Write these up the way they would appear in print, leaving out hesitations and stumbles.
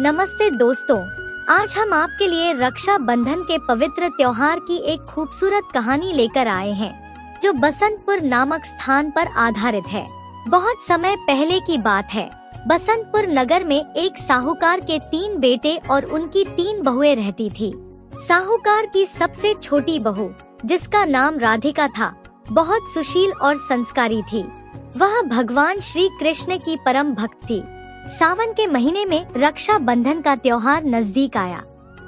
नमस्ते दोस्तों, आज हम आपके लिए रक्षा बंधन के पवित्र त्योहार की एक खूबसूरत कहानी लेकर आए हैं, जो बसंतपुर नामक स्थान पर आधारित है। बहुत समय पहले की बात है। बसंतपुर नगर में एक साहूकार के 3 बेटे और उनकी 3 बहुएं रहती थी। साहूकार की सबसे छोटी बहू, जिसका नाम राधिका था, बहुत सुशील और संस्कारी थी। वह भगवान श्री कृष्ण की परम भक्त थी। सावन के महीने में रक्षा बंधन का त्योहार नजदीक आया।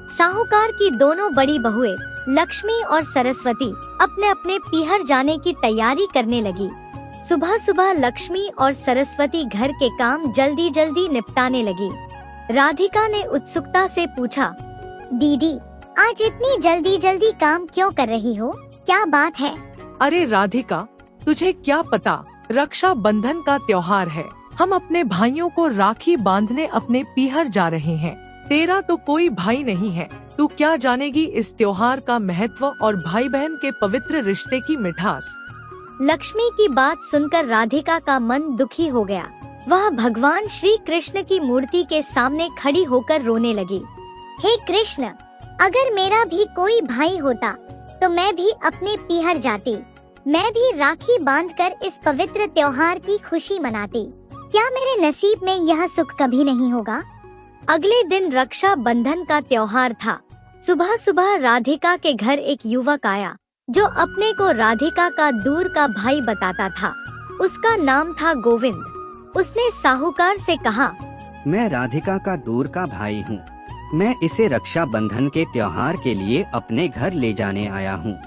साहूकार की दोनों बड़ी बहुएं लक्ष्मी और सरस्वती अपने अपने पीहर जाने की तैयारी करने लगी। सुबह सुबह लक्ष्मी और सरस्वती घर के काम जल्दी जल्दी निपटाने लगी। राधिका ने उत्सुकता से पूछा, दीदी, आज इतनी जल्दी जल्दी काम क्यों कर रही हो? क्या बात है? अरे राधिका, तुझे क्या पता, रक्षा बंधन का त्योहार है। हम अपने भाइयों को राखी बांधने अपने पीहर जा रहे हैं। तेरा तो कोई भाई नहीं है। तू क्या जानेगी इस त्योहार का महत्व और भाई बहन के पवित्र रिश्ते की मिठास। लक्ष्मी की बात सुनकर राधिका का मन दुखी हो गया। वह भगवान श्री कृष्ण की मूर्ति के सामने खड़ी होकर रोने लगी। हे कृष्ण, अगर मेरा भी कोई भाई होता तो मैं भी अपने पीहर जाती। मैं भी राखी बांधकर इस पवित्र त्योहार की खुशी मनाती। क्या मेरे नसीब में यह सुख कभी नहीं होगा? अगले दिन रक्षा बंधन का त्योहार था। सुबह सुबह राधिका के घर एक युवक आया, जो अपने को राधिका का दूर का भाई बताता था। उसका नाम था गोविंद। उसने साहूकार से कहा, मैं राधिका का दूर का भाई हूँ। मैं इसे रक्षा बंधन के त्योहार के लिए अपने घर ले जाने आया हूँ।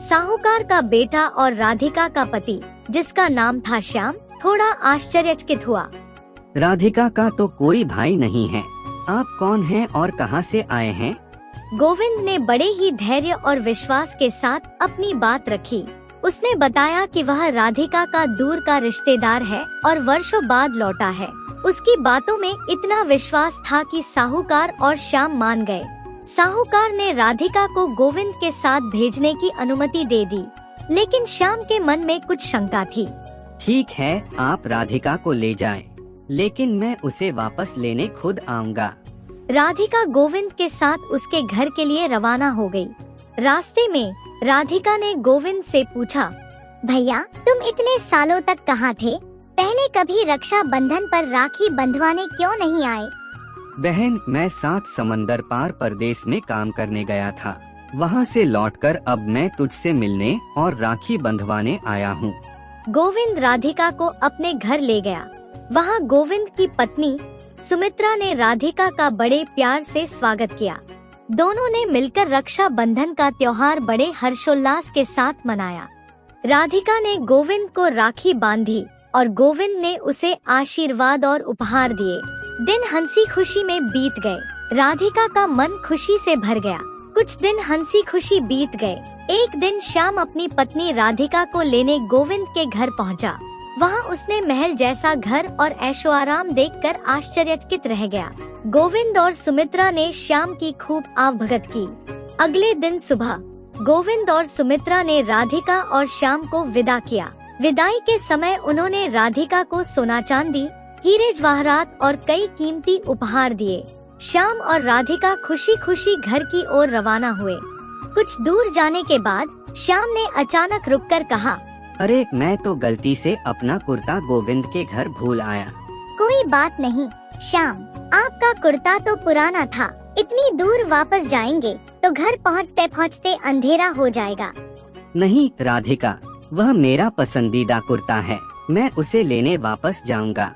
साहूकार का बेटा और राधिका का पति, जिसका नाम था श्याम, थोड़ा आश्चर्यचकित हुआ। राधिका का तो कोई भाई नहीं है। आप कौन हैं और कहां से आए हैं? गोविंद ने बड़े ही धैर्य और विश्वास के साथ अपनी बात रखी। उसने बताया कि वह राधिका का दूर का रिश्तेदार है और वर्षों बाद लौटा है। उसकी बातों में इतना विश्वास था कि साहूकार और श्याम मान गए। साहूकार ने राधिका को गोविंद के साथ भेजने की अनुमति दे दी, लेकिन श्याम के मन में कुछ शंका थी। ठीक है, आप राधिका को ले जाएं, लेकिन मैं उसे वापस लेने खुद आऊंगा। राधिका गोविंद के साथ उसके घर के लिए रवाना हो गई। रास्ते में राधिका ने गोविंद से पूछा, भैया, तुम इतने सालों तक कहाँ थे? पहले कभी रक्षा बंधन पर राखी बंधवाने क्यों नहीं आए? बहन, मैं 7 समंदर पार परदेश में काम करने गया था। वहाँ से लौटकर अब मैं तुझसे मिलने और राखी बंधवाने आया हूँ। गोविंद राधिका को अपने घर ले गया। वहाँ गोविंद की पत्नी सुमित्रा ने राधिका का बड़े प्यार से स्वागत किया। दोनों ने मिलकर रक्षा बंधन का त्योहार बड़े हर्षोल्लास के साथ मनाया। राधिका ने गोविंद को राखी बांधी और गोविंद ने उसे आशीर्वाद और उपहार दिए। दिन हंसी खुशी में बीत गए। राधिका का मन खुशी से भर गया। कुछ दिन हंसी खुशी बीत गए। एक दिन श्याम अपनी पत्नी राधिका को लेने गोविंद के घर पहुंचा। वहां उसने महल जैसा घर और ऐशो आराम देखकर आश्चर्यचकित रह गया। गोविंद और सुमित्रा ने श्याम की खूब आवभगत की। अगले दिन सुबह गोविंद और सुमित्रा ने राधिका और श्याम को विदा किया। विदाई के समय उन्होंने राधिका को सोना चांदी, हीरे जवाहरात और कई कीमती उपहार दिए। श्याम और राधिका खुशी खुशी घर की ओर रवाना हुए। कुछ दूर जाने के बाद श्याम ने अचानक रुककर कहा, अरे, मैं तो गलती से अपना कुर्ता गोविंद के घर भूल आया। कोई बात नहीं श्याम, आपका कुर्ता तो पुराना था। इतनी दूर वापस जाएंगे तो घर पहुँचते पहुँचते अंधेरा हो जाएगा। नहीं राधिका, वह मेरा पसंदीदा कुर्ता है। मैं उसे लेने वापस जाऊंगा।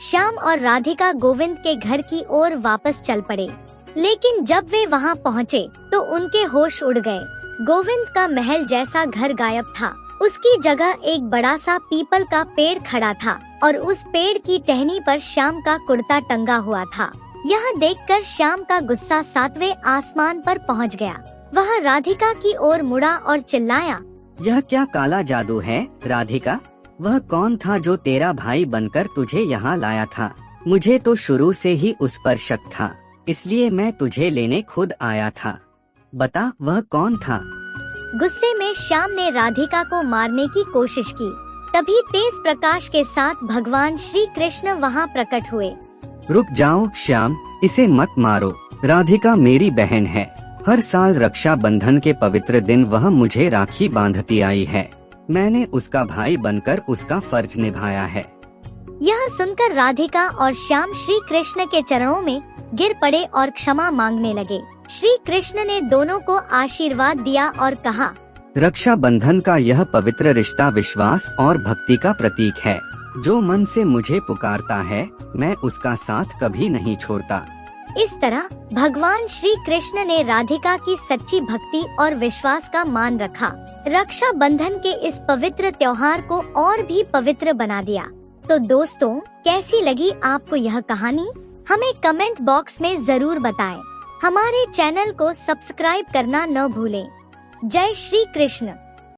श्याम और राधिका गोविंद के घर की ओर वापस चल पड़े, लेकिन जब वे वहां पहुंचे तो उनके होश उड़ गए। गोविंद का महल जैसा घर गायब था। उसकी जगह एक बड़ा सा पीपल का पेड़ खड़ा था और उस पेड़ की टहनी पर श्याम का कुर्ता टंगा हुआ था। यह देखकर श्याम का गुस्सा 7वें आसमान पर पहुंच गया। वह राधिका की ओर मुड़ा और चिल्लाया, यह क्या काला जादू है राधिका? वह कौन था जो तेरा भाई बनकर तुझे यहाँ लाया था? मुझे तो शुरू से ही उस पर शक था, इसलिए मैं तुझे लेने खुद आया था। बता, वह कौन था? गुस्से में श्याम ने राधिका को मारने की कोशिश की। तभी तेज प्रकाश के साथ भगवान श्री कृष्ण वहाँ प्रकट हुए। रुक जाओ श्याम, इसे मत मारो। राधिका मेरी बहन है। हर साल रक्षाबंधन के पवित्र दिन वह मुझे राखी बांधती आई है। मैंने उसका भाई बनकर उसका फर्ज निभाया है। यह सुनकर राधिका और श्याम श्री कृष्ण के चरणों में गिर पड़े और क्षमा मांगने लगे। श्री कृष्ण ने दोनों को आशीर्वाद दिया और कहा, रक्षाबंधन का यह पवित्र रिश्ता विश्वास और भक्ति का प्रतीक है। जो मन से मुझे पुकारता है, मैं उसका साथ कभी नहीं छोड़ता। इस तरह भगवान श्री कृष्ण ने राधिका की सच्ची भक्ति और विश्वास का मान रखा। रक्षा बंधन के इस पवित्र त्योहार को और भी पवित्र बना दिया। तो दोस्तों, कैसी लगी आपको यह कहानी? हमें कमेंट बॉक्स में जरूर बताएं। हमारे चैनल को सब्सक्राइब करना न भूलें। जय श्री कृष्ण।